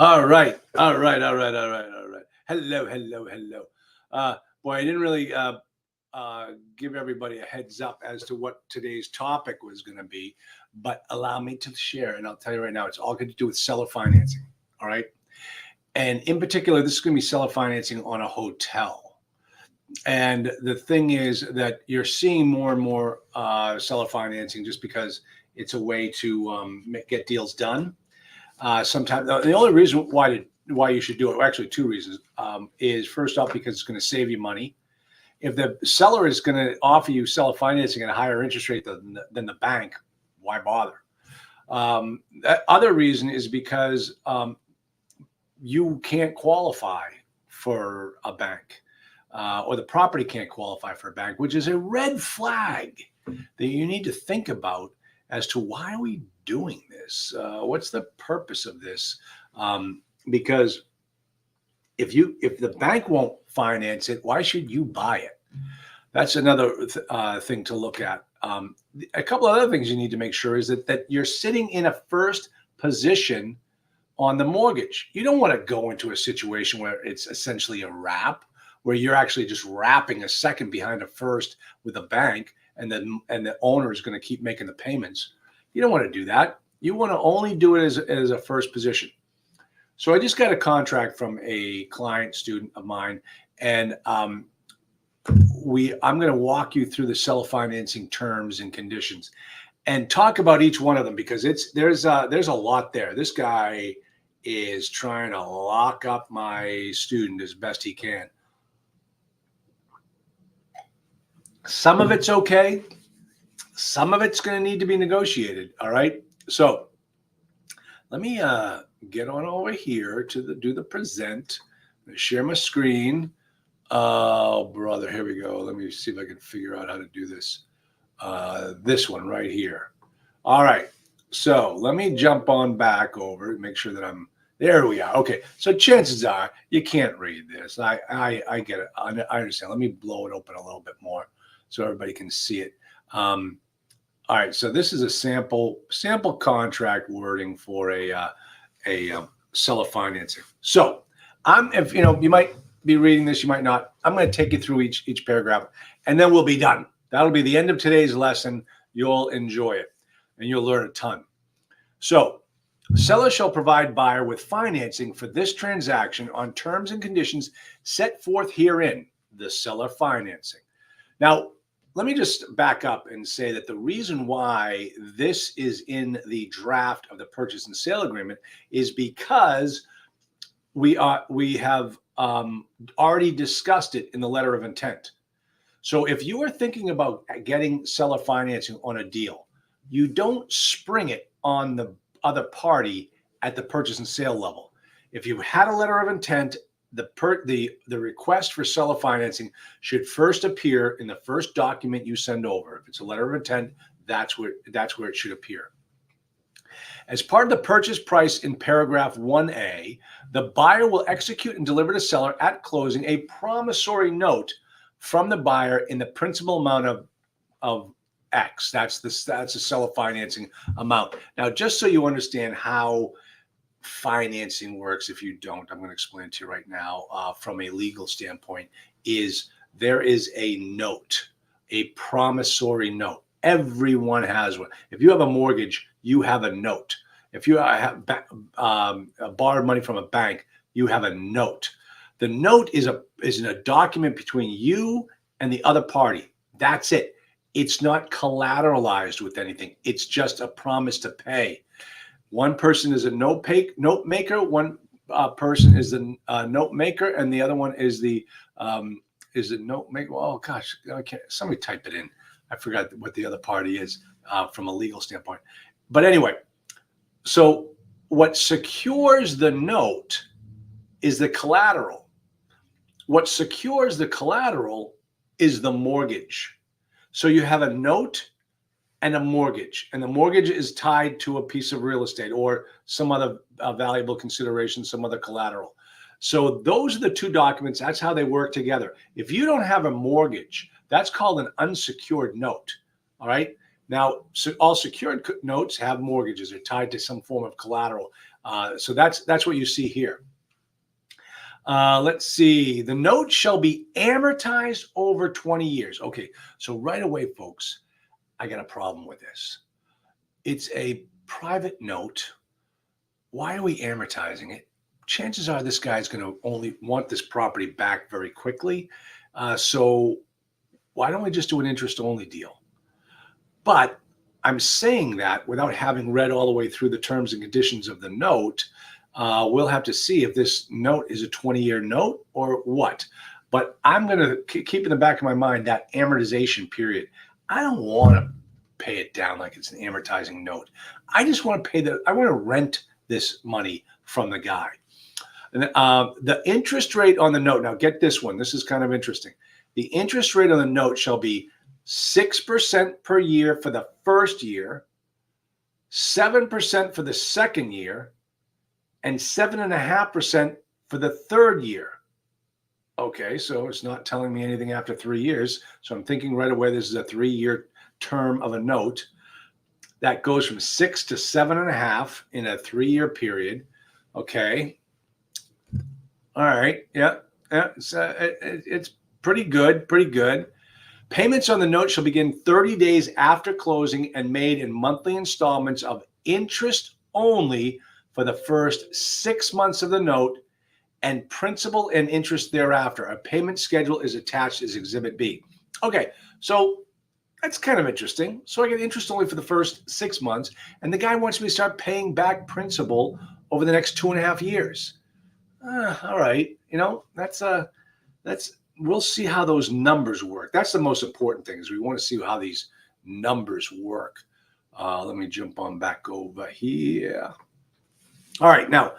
All right. All right. All right. All right. All right. Hello. Hello. Hello. Boy, I didn't really give everybody a heads up as to what today's topic was going to be, but allow me to share. And I'll tell you right now, it's all going to do with seller financing. All right. And in particular, this is going to be seller financing on a hotel. And the thing is that you're seeing more and more seller financing just because it's a way to get deals done. Sometimes the only reason why you should do it, well, actually two reasons, is first off because it's going to save you money. If the seller is going to offer you seller financing at a higher interest rate than the bank, why bother? That other reason is because you can't qualify for a bank, or the property can't qualify for a bank, which is a red flag that you need to think about as to why are we doing this? What's the purpose of this? Because if the bank won't finance it, why should you buy it? That's another thing to look at. A couple of other things you need to make sure is that you're sitting in a first position on the mortgage. You don't want to go into a situation where it's essentially a wrap, where you're actually just wrapping a second behind a first with a bank, and the owner is going to keep making the payments. You don't want to do that. You want to only do it as a first position. So I just got a contract from a client student of mine, and I'm going to walk you through the seller financing terms and conditions and talk about each one of them, because there's a lot there. This guy is trying to lock up my student as best he can. Some of it's okay. Some of it's going to need to be negotiated. All right. So let me get on over here to do the present. I'm going to share my screen. Oh, brother, here we go. Let me see if I can figure out how to do this. This one right here. All right. So let me jump on back over and make sure that there we are. Okay. So chances are you can't read this. I get it. I understand. Let me blow it open a little bit more so everybody can see it. All right. So this is a sample contract wording for a seller financing. So if you might be reading this, you might not. I'm going to take you through each paragraph, and then we'll be done. That'll be the end of today's lesson. You'll enjoy it, and you'll learn a ton. So, seller shall provide buyer with financing for this transaction on terms and conditions set forth herein, the seller financing. Now, let me just back up and say that the reason why this is in the draft of the purchase and sale agreement is because we have already discussed it in the letter of intent. So if you are thinking about getting seller financing on a deal, you don't spring it on the other party at the purchase and sale level. If you had a letter of intent, the request for seller financing should first appear in the first document you send over. If it's a letter of intent, that's where it should appear. As part of the purchase price in paragraph 1A, the buyer will execute and deliver to seller at closing a promissory note from the buyer in the principal amount of X. That's a seller financing amount. Now, just so you understand how financing works, if you don't, I'm going to explain it to you right now from a legal standpoint, there is a note, a promissory note. Everyone has one. If you have a mortgage, you have a note. If you have borrowed money from a bank, you have a note. The note is a document between you and the other party. That's it. It's not collateralized with anything. It's just a promise to pay. One person is a note maker. One person is the note maker, and the other one is the note maker. Oh gosh, somebody type it in. I forgot what the other party is from a legal standpoint. But anyway, so what secures the note is the collateral. What secures the collateral is the mortgage. So you have a note and a mortgage, and the mortgage is tied to a piece of real estate or some other valuable consideration, some other collateral. So those are the two documents. That's how they work together. If you don't have a mortgage, that's called an unsecured note. All right. Now, all secured notes have mortgages. They're tied to some form of collateral. So that's what you see here. Let's see. The note shall be amortized over 20 years. Okay, so right away, folks, I got a problem with this. It's a private note. Why are we amortizing it? Chances are this guy's going to only want this property back very quickly. So why don't we just do an interest-only deal? But I'm saying that without having read all the way through the terms and conditions of the note. We'll have to see if this note is a 20-year note or what. But I'm going to keep in the back of my mind that amortization period. I don't want to pay it down like it's an amortizing note. I just want to I want to rent this money from the guy. And the interest rate on the note, now get this one. This is kind of interesting. The interest rate on the note shall be 6% per year for the first year, 7% for the second year, and 7.5% for the third year. Okay, so it's not telling me anything after 3 years. So I'm thinking right away this is a 3-year term of a note that goes from 6 to 7.5 in a 3-year period. Okay. All right. Yeah. It's pretty good. Pretty good. Payments on the note shall begin 30 days after closing and made in monthly installments of interest only for the first 6 months of the note, and principal and interest thereafter. A payment schedule is attached as Exhibit B. Okay, so that's kind of interesting. So I get interest only for the first 6 months, and the guy wants me to start paying back principal over the next 2.5 years. All right, we'll see how those numbers work. That's the most important thing, is we want to see how these numbers work. Let me jump on back over here. All right, now,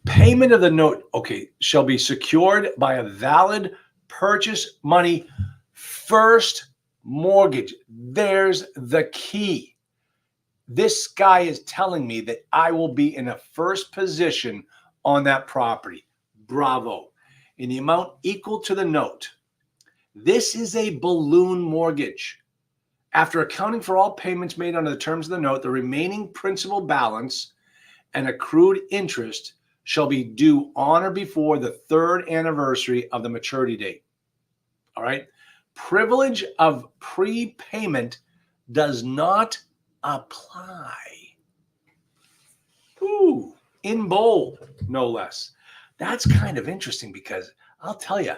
payment of the note, okay, shall be secured by a valid purchase money first mortgage. There's the key. This guy is telling me that I will be in a first position on that property. Bravo. In the amount equal to the note. This is a balloon mortgage. After accounting for all payments made under the terms of the note, the remaining principal balance and accrued interest shall be due on or before the 3rd anniversary of the maturity date. All right. Privilege of prepayment does not apply. Ooh, in bold, no less. That's kind of interesting, because I'll tell you,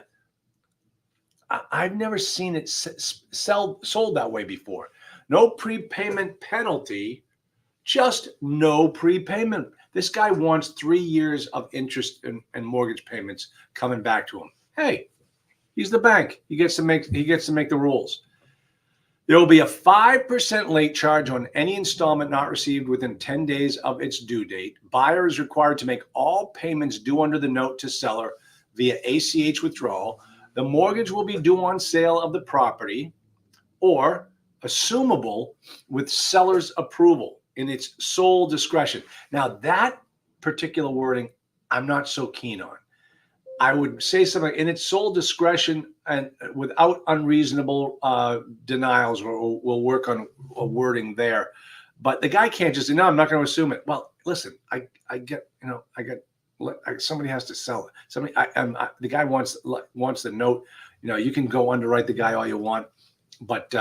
I've never seen it sold that way before. No prepayment penalty. Just no prepayment. This guy wants 3 years of interest and mortgage payments coming back to him. Hey, he's the bank. He gets to make the rules. There will be a 5% late charge on any installment not received within 10 days of its due date. Buyer is required to make all payments due under the note to seller via ACH withdrawal. The mortgage will be due on sale of the property or assumable with seller's approval in its sole discretion. Now, that particular wording, I'm not so keen on. I would say something in its sole discretion and without unreasonable denials. We'll work on a wording there. But the guy can't just say, no, I'm not going to assume it. Well, listen, somebody has to sell it. The guy wants the note. You can go underwrite the guy all you want. But,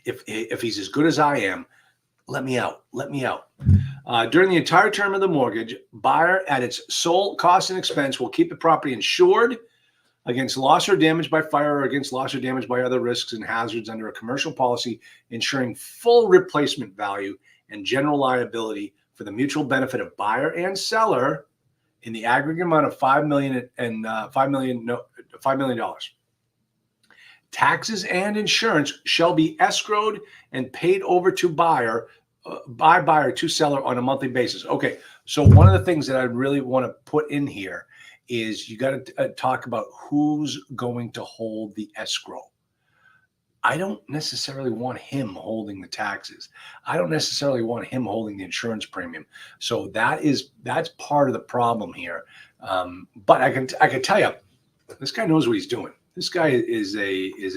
if he's as good as I am, let me out. During the entire term of the mortgage, buyer at its sole cost and expense will keep the property insured against loss or damage by fire or against loss or damage by other risks and hazards under a commercial policy, ensuring full replacement value and general liability for the mutual benefit of buyer and seller in the aggregate amount of $5 million and $5 million. Taxes and insurance shall be escrowed and paid over to buyer to seller on a monthly basis. Okay, so one of the things that I really want to put in here is you got to talk about who's going to hold the escrow. I don't necessarily want him holding the taxes. I don't necessarily want him holding the insurance premium. So that's part of the problem here. But I can tell you, this guy knows what he's doing. This guy is he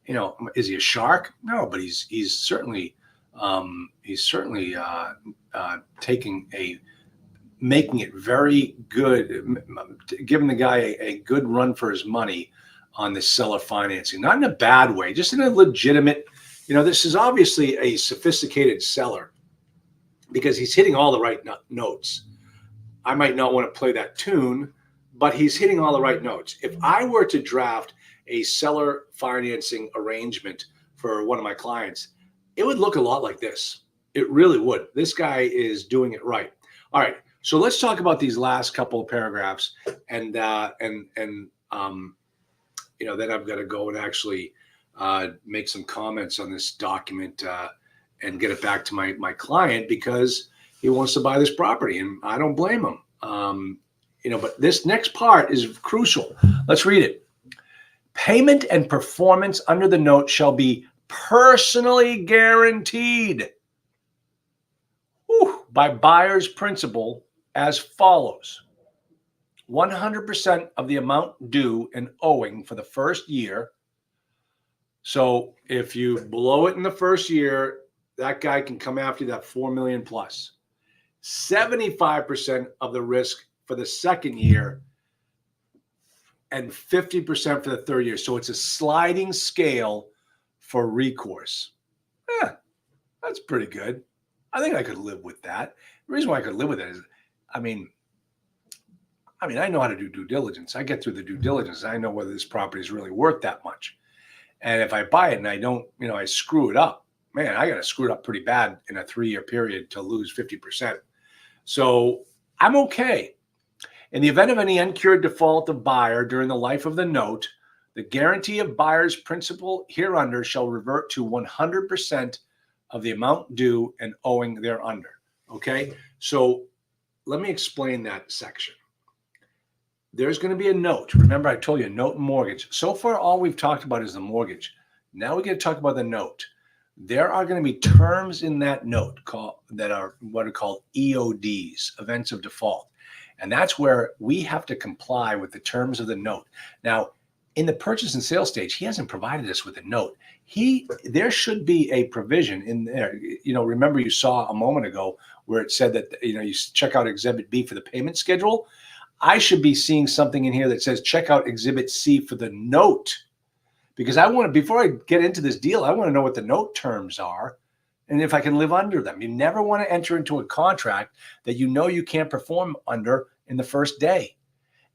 a shark? No, but he's certainly taking a making it very good, giving the guy a good run for his money on this seller financing, not in a bad way, just in a legitimate, this is obviously a sophisticated seller because he's hitting all the right notes. I might not want to play that tune, but he's hitting all the right notes. If I were to draft a seller financing arrangement for one of my clients, it would look a lot like this. It really would. This guy is doing it right. All right. So let's talk about these last couple of paragraphs, and then I've got to go and actually make some comments on this document and get it back to my client because he wants to buy this property, and I don't blame him. But this next part is crucial. Let's read it. Payment and performance under the note shall be personally guaranteed by buyer's principal as follows. 100% of the amount due and owing for the first year. So if you blow it in the first year, that guy can come after that $4 million plus. 75% of the risk for the second year and 50% for the third year. So it's a sliding scale for recourse. That's pretty good. I think I could live with that. The reason why I could live with it is, I know how to do due diligence. I get through the due diligence. I know whether this property is really worth that much. And if I buy it and I don't, I screw it up, man, I got to screw it up pretty bad in a 3-year period to lose 50%. So I'm okay. In the event of any uncured default of buyer during the life of the note, the guarantee of buyer's principal hereunder shall revert to 100% of the amount due and owing thereunder. Okay? So let me explain that section. There's going to be a note. Remember, I told you, note and mortgage. So far, all we've talked about is the mortgage. Now we get to talk about the note. There are going to be terms in that note that are what are called EODs, events of default. And that's where we have to comply with the terms of the note. Now, in the purchase and sale stage, he hasn't provided us with a note. There should be a provision in there. Remember you saw a moment ago where it said that, you check out Exhibit B for the payment schedule. I should be seeing something in here that says check out Exhibit C for the note, because before I get into this deal, I want to know what the note terms are and if I can live under them. You never want to enter into a contract that you can't perform under in the first day.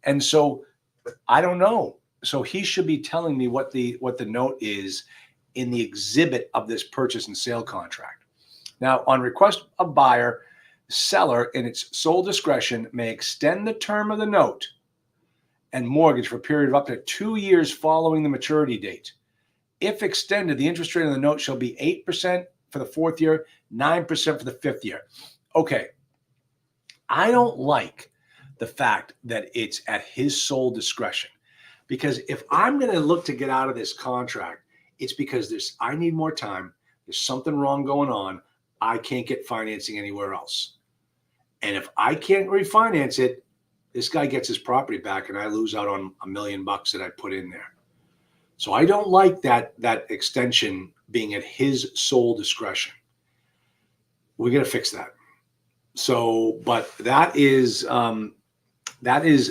And so I don't know. So he should be telling me what the note is in the exhibit of this purchase and sale contract. Now, on request of buyer, seller in its sole discretion may extend the term of the note and mortgage for a period of up to 2 years following the maturity date. If extended, the interest rate on the note shall be 8% for the 4th year, 9% for the 5th year. Okay. I don't like the fact that it's at his sole discretion, because if I'm going to look to get out of this contract, it's because I need more time. There's something wrong going on. I can't get financing anywhere else. And if I can't refinance it, this guy gets his property back and I lose out on $1 million that I put in there. So I don't like that extension being at his sole discretion. We're going to fix that. So, but that is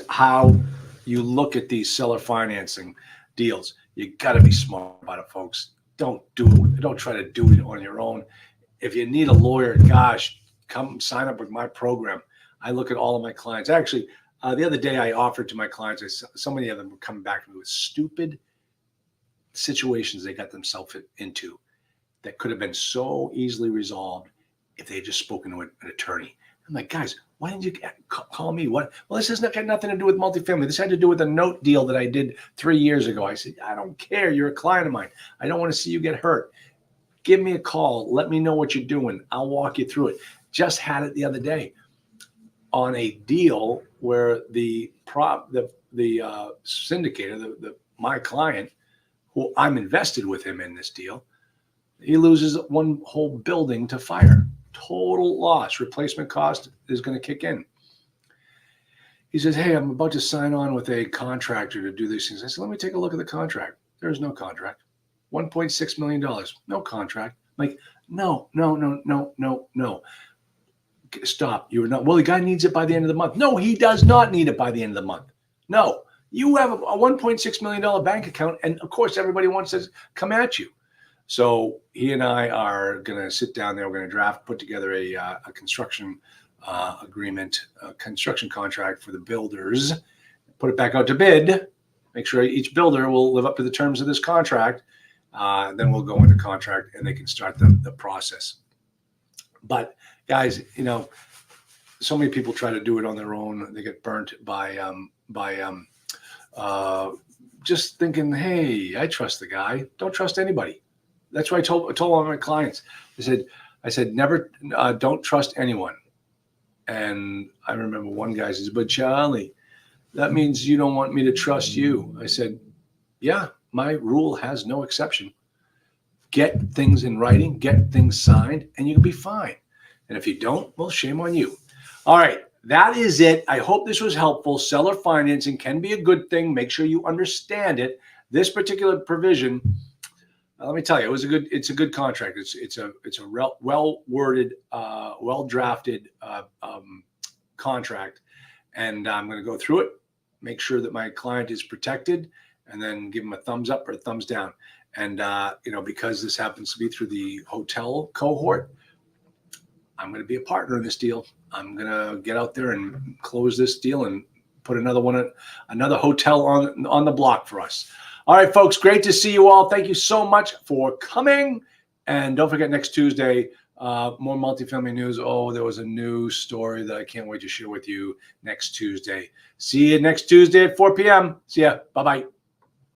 how you look at these seller financing deals. You got to be smart about it, folks. Don't try to do it on your own. If you need a lawyer, gosh, come sign up with my program. I look at all of my clients. Actually, the other day I offered to my clients, so many of them were coming back to me with stupid situations they got themselves into that could have been so easily resolved if they had just spoken to an attorney. I'm like, guys, why didn't you call me? What? Well, this has got nothing to do with multifamily. This had to do with a note deal that I did 3 years ago. I said, I don't care. You're a client of mine. I don't want to see you get hurt. Give me a call. Let me know what you're doing. I'll walk you through it. Just had it the other day on a deal where the syndicator, my client, who I'm invested with him in this deal, he loses one whole building to fire. Total loss. Replacement cost is going to kick in. He says, hey, I'm about to sign on with a contractor to do these things. I said, let me take a look at the contract. There's no contract. $1.6 million. No contract. I'm like, no. Stop. You were not. Well, the guy needs it by the end of the month. No, he does not need it by the end of the month. No, you have a $1.6 million bank account, and of course, everybody wants to come at you. So he and I are going to sit down there. We're going to put together a construction agreement, a construction contract for the builders, put it back out to bid, make sure each builder will live up to the terms of this contract. Then we'll go into contract and they can start the process. But guys, so many people try to do it on their own. They get burnt by just thinking, hey, I trust the guy. Don't trust anybody. That's what I told all my clients. I said, never, don't trust anyone. And I remember one guy says, but Charlie, that means you don't want me to trust you. I said, yeah, my rule has no exception. Get things in writing, get things signed, and you can be fine. And if you don't, well, shame on you. All right, that is it. I hope this was helpful. Seller financing can be a good thing. Make sure you understand it. This particular provision, let me tell you, it's a good contract. It's a well worded, well drafted contract, and I'm going to go through it, make sure that my client is protected, and then give them a thumbs up or a thumbs down. And because this happens to be through the hotel cohort, I'm going to be a partner in this deal. I'm going to get out there and close this deal and put another hotel on the block for us. All right, folks, great to see you all. Thank you so much for coming. And don't forget, next Tuesday, more multifamily news. Oh, there was a new story that I can't wait to share with you next Tuesday. See you next Tuesday at 4 p.m. See ya. Bye-bye.